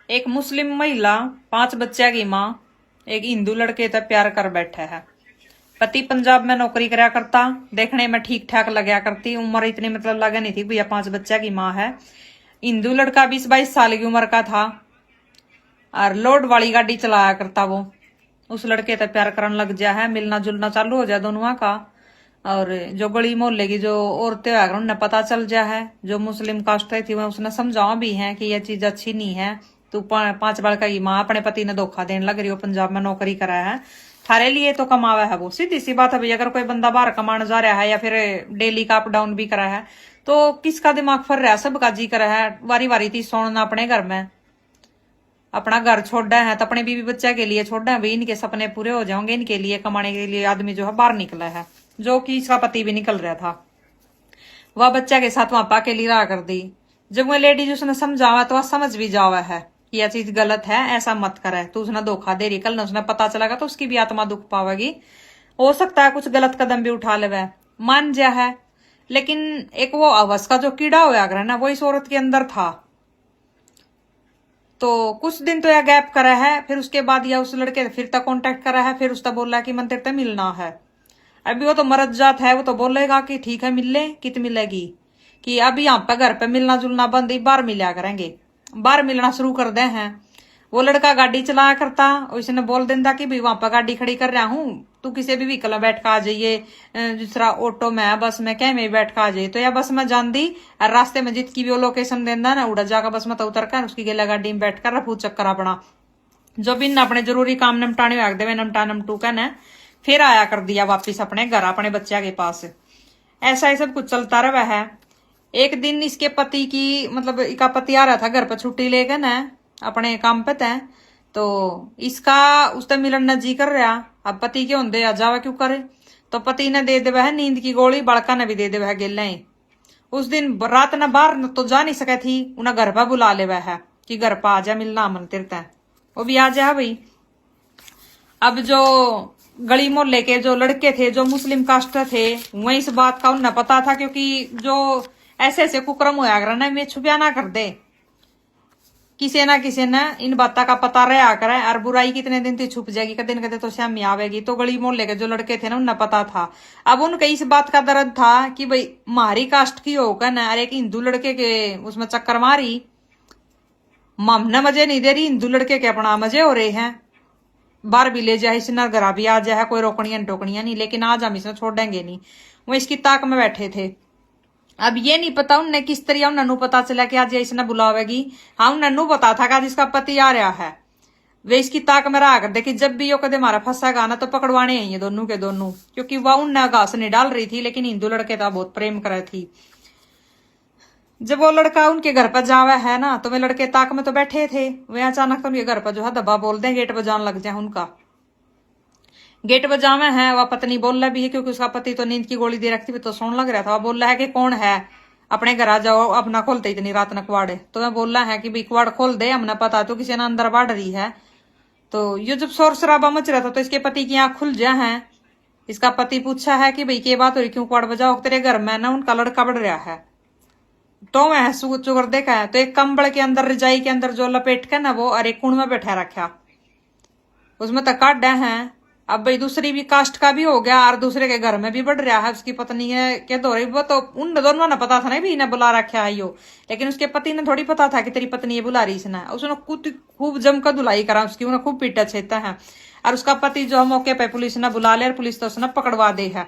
एक मुस्लिम महिला 5 बच्चा की माँ एक हिंदू लड़के से प्यार कर बैठा है। पति पंजाब में नौकरी कराया करता, देखने में ठीक ठाक लगा करती, उम्र इतनी मतलब लगा नहीं थी भैया 5 बच्चा की माँ है। हिंदू लड़का 20-22 साल की उम्र का था और लोड वाली गाड़ी चलाया करता। वो उस लड़के से प्यार करने लग गया है, मिलना जुलना चालू हो जाए दोनों का। और जो गली मोहल्ले की जो औरतें है उन्हें पता चल जा है, जो मुस्लिम कास्ट थी वह उसने समझाओ भी है कि यह चीज अच्छी नहीं है। तू 5 बालका की माँ अपने पति ने धोखा देने लग रही हो, पंजाब में नौकरी करा है, थारे लिए तो कमावा है। वो सीधी सी बात है भाई, अगर कोई बंदा बाहर कमाने जा रहा है या फिर डेली का अप डाउन भी करा है तो किसका दिमाग फर रहा है, सबका जी करा है वारी वारी थी सोना अपने घर में। अपना घर छोड़ा है तो अपने बीवी बच्चा के लिए छोड़ा है भाई, इनके सपने पूरे हो जाएंगे, इनके लिए कमाने के लिए आदमी जो है बाहर निकला है, जो कि इसका पति भी निकल रहा था। वह बच्चा के साथ वहां पाके ली रहा कर दी। जब वह लेडीज उसने समझावा तो वह समझ भी जावा है कि यह चीज गलत है, ऐसा मत करे, तो उसने धोखा दे रही, कल न उसने पता चलेगा तो उसकी भी आत्मा दुख पावेगी, हो सकता है कुछ गलत कदम भी उठा ले, मान जा है। लेकिन एक वो अवस का जो कीड़ा होया करे ना, वो इस औरत के अंदर था। तो कुछ दिन तो यह गैप करा है, फिर उसके बाद यह उस लड़के से फिर तक कांटेक्ट करा है, फिर उसका बोला कि मन तेरे से मिलना है। अभी वो तो मरद जात है, वो तो बोलेगा कि ठीक है मिल ले, कित मिलेगी, कि अब यहाँ पे घर पे मिलना जुलना बंद ही, बाहर मिला करेंगे, बाहर मिलना शुरू कर दे हैं। वो लड़का गाड़ी चलाया करता, उसने बोल देता कि भाई वहां पर गाड़ी खड़ी कर रहा हूँ, तू किसी भी व्हीकल में बैठ कर आ जाइए, दूसरा ऑटो में बस में कहीं में बैठ कर आ जाइए। तो या बस में जान दी और रास्ते में जितकी भी वो लोकेशन देना ना, उड़ा जाकर बस में तो उतर कर उसकी गेला गाड़ी में बैठ कर रफू चक्कर अपना जो भी अपने जरूरी काम निपटाने आग देवे नमटा नमटू का न, फिर आया कर दिया वापिस अपने घर अपने बच्चा के पास। ऐसा ही सब कुछ चलता रहा है। एक दिन इसके पति की मतलब इसका पति आ रहा था घर पर छुट्टी लेकर न अपने काम पे तय, तो इसका उससे मिलन न जी कर रहा। अब पति के होंगे आ जावा क्यों करे, तो पति ने दे देवा है नींद की गोली, बड़का ने भी दे देवा है गेला। उस दिन रात न बाहर तो जा नहीं सके थी, उन्हें घर पर बुला लेवा है कि घर पर आ जा मिलना मन तिरता, वो भी आ जा भाई। अब जो गली मोहल्ले के जो लड़के थे जो मुस्लिम कास्ट थे, वही इस बात का उन्हें पता था, क्योंकि जो ऐसे ऐसे कुक्रम होया कर ना वे छुपया ना कर दे, किसी ना किसी ने इन बातों का पता रहा करे, और बुराई कितने दिन तक छुप जाएगी, कदे न कदे तो शामी आवेगी। तो गली मोहल्ले के जो लड़के थे ना उन्हें पता था। अब उनके इस बात का दर्द था कि भाई हमारी कास्ट की होकर ना अरे एक हिंदू लड़के के उसमें चक्कर मारी, हमने मजे नहीं दे रही, हिंदू लड़के के अपना मजे हो रहे हैं, बाहर भी ले जाए इसने, घर भी आ जाए, कोई रोकनिया टोकनिया नहीं, लेकिन आज हम इसे छोड़ेंगे नहीं। वो इसकी ताक में बैठे थे। अब ये नहीं पता उनने किस तरह उन्होंने पता चला कि आज इसने बुलावेगी। हाँ उन्होंने पता था कि आज इसका पति आ रहा है, वे इसकी ताक में रहा कर देखी जब भी यो कदे हमारा फंसा गाना तो पकड़वाने हैं ये दोनों के दोनों, क्योंकि वह उनने घास नहीं डाल रही थी, लेकिन हिंदू लड़के था बहुत प्रेम करे थी। जब वो लड़का उनके घर पर जावा है ना, तो वे लड़के ताक में तो बैठे थे, वे अचानक तो उनके घर पर जो है दबा बोल दे, गेट बजाने लग जाए उनका। गेट बजावे है, वह पत्नी बोल रहा भी है, क्योंकि उसका पति तो नींद की गोली दे रखी थी तो सोने लग रहा था। वह बोल रहा है कि कौन है, अपने घर आ जाओ, अपना खोलते इतनी रात न कुआड़े। तो मैं बोल रहा है कि भाई कुआड़ खोल दे, हमने पता तो किसी ने अंदर बाढ़ रही है। तो ये जब शोर शराबा मच रहा था तो इसके पति की आंख खुल जा है। इसका पति पूछा है कि भाई क्या बात हो रही, क्यों कुआड़ बजाओ, तेरे घर में ना उनका लड़का बढ़ रहा है। तो मैं चुकर देखा है, तो एक कंबल के अंदर रजाई के अंदर जो लपेट के ना वो और एक कुण में बैठा रखा, उसमें तक काट है। अब भाई दूसरी भी कास्ट का भी हो गया और दूसरे के घर में भी बढ़ रहा है, उसकी पत्नी है क्या दो रही, वो तो उन दोनों ने पता था ना भी इन्हें बुला रखा है यो, लेकिन उसके पति ने थोड़ी पता था कि तेरी पत्नी ये बुला रही इसने। उसने खूब जमकर धुलाई करा उसकी, उन्हें खूब पीटा छेता है। और उसका पति जो मौके पर पुलिस ने बुला लिया और पुलिस तो उसने पकड़वा दे है।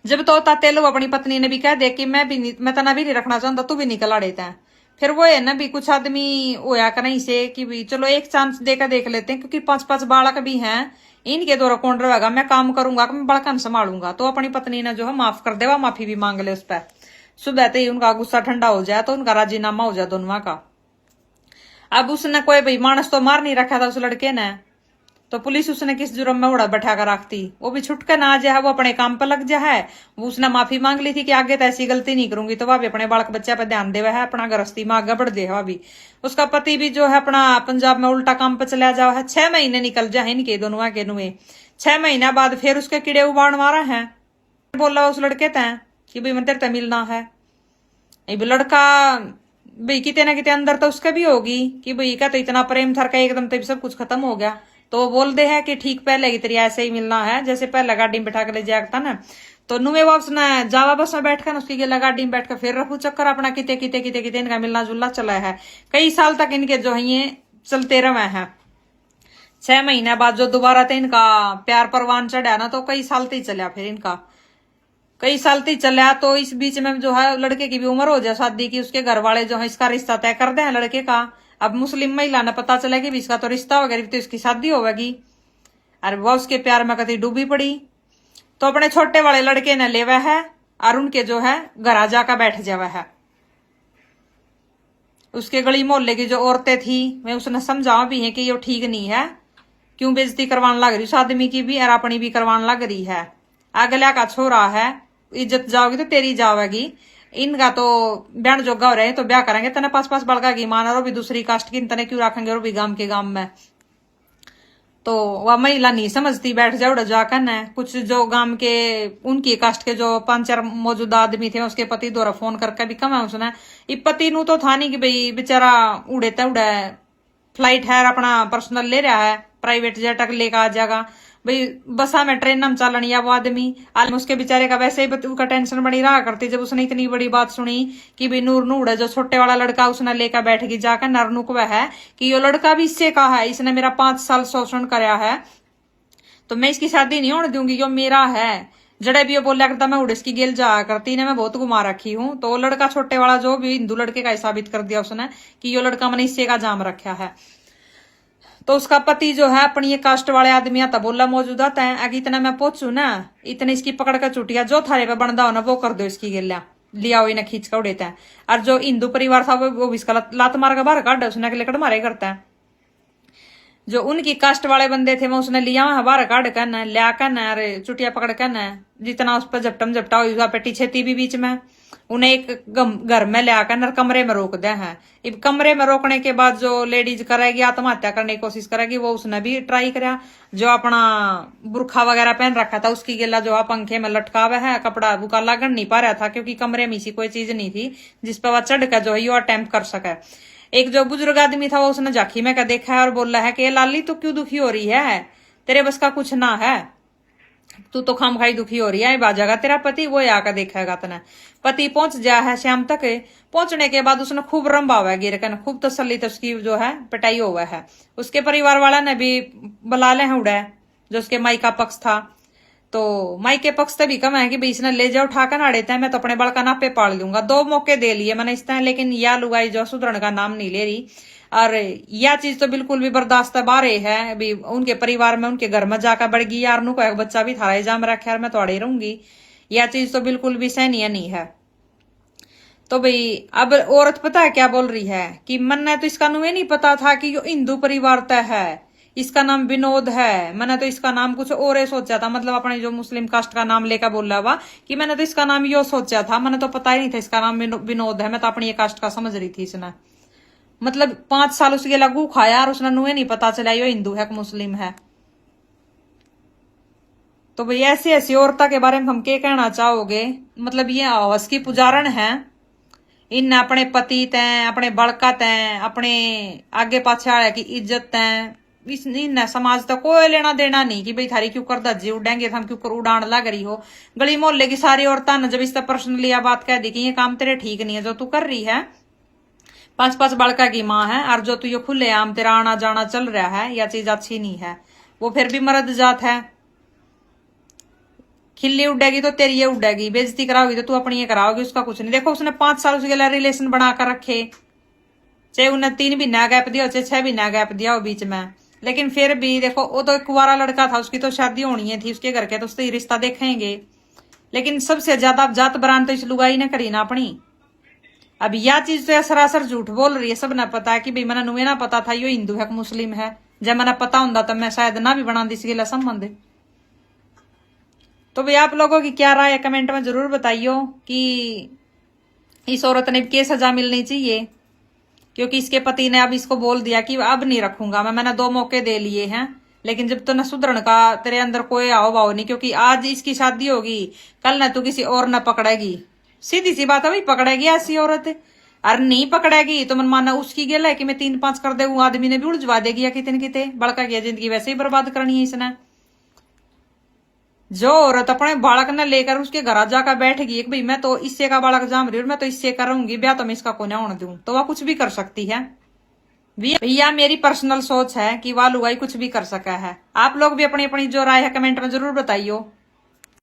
जब तो तेलो अपनी पत्नी ने भी कह दे कि मैं तना भी नहीं रखना चाहता, तू भी निकल आड़ेता है। फिर वो है ना भी कुछ आदमी होया कहीं से कि भी चलो एक चांस देकर देख लेते हैं, क्योंकि 5-5 बालक भी हैं, इनके द्वारा कौन रहेगा, मैं काम करूंगा मैं बड़का संभालूंगा। तो अपनी पत्नी ने जो है माफ कर देवा, माफी भी मांग ले उस पर। सुबह ही उनका गुस्सा ठंडा हो जाए तो उनका राजीनामा हो जाए दोनों का। अब उसने कोई भाई मानस तो मार नहीं रखा था उस लड़के ने, तो पुलिस उसने किस जुर्म में उड़ा बैठा कर रखती, वो भी छुट कर ना जाए, वो अपने काम पर लग जाए। वो उसने माफी मांग ली थी कि आगे तो ऐसी गलती नहीं करूंगी, तो वह भी अपने बालक बच्चे पर ध्यान देवा है, अपना गृहस्थी में आगे बढ़ दे है। भी उसका पति भी जो है अपना पंजाब में उल्टा काम पर चला जाओ है। 6 महीने निकल जाए इनके दोनों के नुए। 6 महीने बाद फिर उसके कीड़े उबाड़ मारा है। बोला उस लड़के तय कि भाई मैं तेरे मिलना है। लड़का भाई कितने ना कितने अंदर तो उसका भी होगी कि भाई का तो इतना प्रेम था का एकदम तभी सब कुछ खत्म हो गया। तो वो बोल दे है कि ठीक पहले की तेरी ऐसे ही मिलना है जैसे पहले गाड़ी में बैठा कर ले जाता ना। तो नुए वापस ना जावा बस में बैठ कर उसकी गेला गाड़ी में बैठ कर फिर रफू चक्कर अपना किते किते किते किते इनका मिलना जुलना चला है। कई साल तक इनके जो है ये चलते रहे हैं। 6 महीने बाद जो दोबारा तो इनका प्यार परवान चढ़ा ना तो कई साल तक चला फिर इनका कई साल तक चला। तो इस बीच में जो है लड़के की भी उम्र हो जाए शादी की, उसके घर वाले जो है इसका रिश्ता तय कर दे हैं लड़के का। अब मुस्लिम महिला ने पता चला कि इसका तो रिश्ता वगैरह तो इसकी शादी होगी। और वह उसके प्यार में कभी डूबी पड़ी। तो अपने छोटे वाले लड़के ने लेवा है और उनके जो है घर जाकर बैठ जावा है। उसके गली मोहल्ले की जो औरतें थी मैं उसने समझावा भी है कि ये ठीक नहीं है, क्यों बेइज्जती करवाने लग रही उस आदमी की भी और अपनी भी करवाने लग रही है। अगला का छोरा है, इज्जत जाओगी तो तेरी जाओगी। इनका तो ब्याह जोगा हो रहे हैं तो ब्याह करेंगे तने पास पास बड़का की मान और भी दूसरी कास्ट की तने क्यों रखेंगे और भी गांव के गांव में। तो वह महिला नहीं समझती बैठ जाओ जाकर न कुछ जो गांव के उनकी कास्ट के जो 5-4 मौजूदा आदमी थे उसके पति द्वारा फोन करके भी कम है उसने पति नु तो था नहीं कि भाई बेचारा उड़े उड़े फ्लाइट है अपना पर्सनल ले रहा है प्राइवेट जेट लेकर आ जाएगा भाई बसा में ट्रेन में चलन या वो आदमी आलम उसके बेचारे का वैसे ही उसका टेंशन बनी रहा करती जब उसने इतनी बड़ी बात सुनी कि भाई नूर नूर है जो छोटे वाला लड़का उसने लेकर बैठ गई जाकर नरनुक वह है कि ये लड़का भी इससे कहा है इसने मेरा 5 साल शोषण कराया है तो मैं इसकी शादी नहीं होने दूंगी जो मेरा है। जड़े भी ये बोला करता मैं उड़े इसकी गेल जा करती ने मैं बहुत घुमा रखी हूँ। तो लड़का छोटे वाला जो भी हिंदू लड़के का साबित कर दिया उसने कि ये लड़का मैंने इससे का जाम रखा है। तो उसका पति जो है अपनी ये कास्ट वाले आदमी आता बोला मौजूदा तय अगर इतना मैं पहुंचू ना इतने इसकी पकड़ कर चुटिया जो थारे पे बनदा हो ना वो कर दो इसकी गिल्ला लिया हो इन्हें खींच कर उड़ेता है। और जो हिंदू परिवार था वो भी इसका लात मार कर बाहर काट उसने लेकर मारे करता है। जो उनकी कास्ट वाले बंदे थे वो उसने लिया वहां बाहर काट कर न लिया कर न अरे चुटिया पकड़ कर न जितना उस पर झपटम झपटा हुआ पेटी छेती भी बीच में उन्हें एक घर में ले आकर कमरे में रोक दे हैं। इब कमरे में रोकने के बाद जो लेडीज करेगी आत्महत्या करने की कोशिश करेगी वो उसने भी ट्राई करा। जो अपना बुरखा वगैरह पहन रखा था उसकी गिला जो है पंखे में लटका हुआ है कपड़ा बुका लगन नहीं पा रहा था क्योंकि कमरे में इसी कोई चीज नहीं थी जिस पर वह चढ़ कर जो है यो अटेम्प्ट कर सके। एक जो बुजुर्ग आदमी था वो उसने झांकी में का देखा है और बोला है कि लाली तो क्यों दुखी हो रही है, तेरे बस का कुछ ना है, तू तो खाम खाई दुखी हो रही है, बाजागा तेरा पति वो आकर देखेगा तना। पति पहुंच गया है शाम तक। पहुंचने के बाद उसने खूब रंबा हुआ है गिर कर खूब तसल्ली तो उसकी जो है पिटाई हुआ है। उसके परिवार वाला ने भी बुला ले हैं उड़ा जो उसके माई का पक्ष था। तो माई के पक्ष से भी कम है कि भाई इसने ले जाओ उठाकर ना देता है मैं तो अपने बल का नापे पाल लूंगा। 2 मौके दे लिए मैंने इस तरह लेकिन या लुगाई जो सुधरण का नाम नहीं ले रही। और यह चीज तो बिल्कुल भी बर्दाश्त बारे है अभी उनके परिवार में उनके घर में जाकर बढ़ गई यार नु को एक बच्चा भी थारा जाम रखे यार मैं थोड़ी रहूंगी। यह चीज तो बिल्कुल भी सहनीय नहीं है। तो भाई अब औरत पता है क्या बोल रही है कि मन ने तो इसका नुए नहीं पता था कि यो हिंदू परिवार तय है, इसका नाम विनोद है, मैंने तो इसका नाम कुछ और ही सोचा था। मतलब अपने जो मुस्लिम कास्ट का नाम लेकर बोल रहा हुआ कि मैंने तो इसका नाम यो सोचा था, मैंने तो पता ही नहीं था इसका नाम विनोद है, मैं तो अपनी ये कास्ट का समझ रही थी इसने। मतलब 5 साल उसके लगू खाया और उसने नुए नहीं पता चला यो हिंदू है कि मुस्लिम है। तो भाई ऐसी ऐसी औरता के बारे में हम क्या कहना चाहोगे। मतलब ये हवस की पुजारण है, इन अपने पति तय अपने बड़का तय अपने आगे पाछे आया की इज्जत तय इन समाज तक कोई लेना देना नहीं कि भाई थारी क्यों कर दज्जी उड़ेंगे हम क्यों कर उड़ान लग रही हो। गली मोहल्ले की सारी औरतां ने जब इस तरह पर्सनली बात कह दी कि ये काम तेरे ठीक नहीं है जो तू कर रही है, 5-5 बड़का की माँ है और जो तू ये खुले आम तेरा आना जाना चल रहा है यह चीज अच्छी नहीं है। वो फिर भी मर्द जात है, खिल्ली उड़ेगी तो तेरी ये उड़ेगी, बेइज्जती कराओगी तो तू अपनी ये कराओगी, उसका कुछ नहीं। देखो उसने 5 साल उसके लिए रिलेशन बनाकर रखे, चाहे उन्हें 3 महीना गैप दिया चाहे 6 महीना गैप दिया हो बीच में, लेकिन फिर भी देखो वो तो एक कुंवारा लड़का था, उसकी तो शादी होनी थी, उसके घर के तो उससे रिश्ता देखेंगे। लेकिन सबसे ज्यादा जात बरान तो इस लुगाई ने करी ना अपनी। अब यह चीज तो सरासर झूठ बोल रही है, सब ने पता है कि भाई मैंने नुए ना पता था यो हिंदू है मुस्लिम है, जब मैंने पता होता तो मैं शायद ना भी बना दी इसके संबंध। तो भाई आप लोगों की क्या राय है कमेंट में जरूर बताइयो कि इस औरत ने क्या सजा मिलनी चाहिए, क्योंकि इसके पति ने अब इसको बोल दिया कि अब नहीं रखूंगा मैंने 2 मौके दे लिए हैं, लेकिन जब तो न सुधरण का तेरे अंदर कोई आओ भाव नहीं, क्योंकि आज इसकी शादी होगी कल न तू किसी और न पकड़ेगी, सीधी सी बात है भाई पकड़ेगी ऐसी औरत। और नहीं पकड़ेगी तो मन माना उसकी गेल है कि मैं 3-5 कर दे, आदमी ने भी उलझवा देगी या कितने कितने बड़का किया, जिंदगी वैसे ही बर्बाद करनी है इसने। जो औरत अपने बालक ने लेकर उसके घर जाकर बैठेगी कि भाई मैं तो इससे का बालक जाम रही हूँ, मैं तो इससे करूंगी ब्याह, तो मैं इसका को होने दूं, तो वह कुछ भी कर सकती है। भैया मेरी पर्सनल सोच है कि वह लुगाई कुछ भी कर सका है। आप लोग भी अपनी अपनी जो राय है कमेंट में जरूर बताइयो।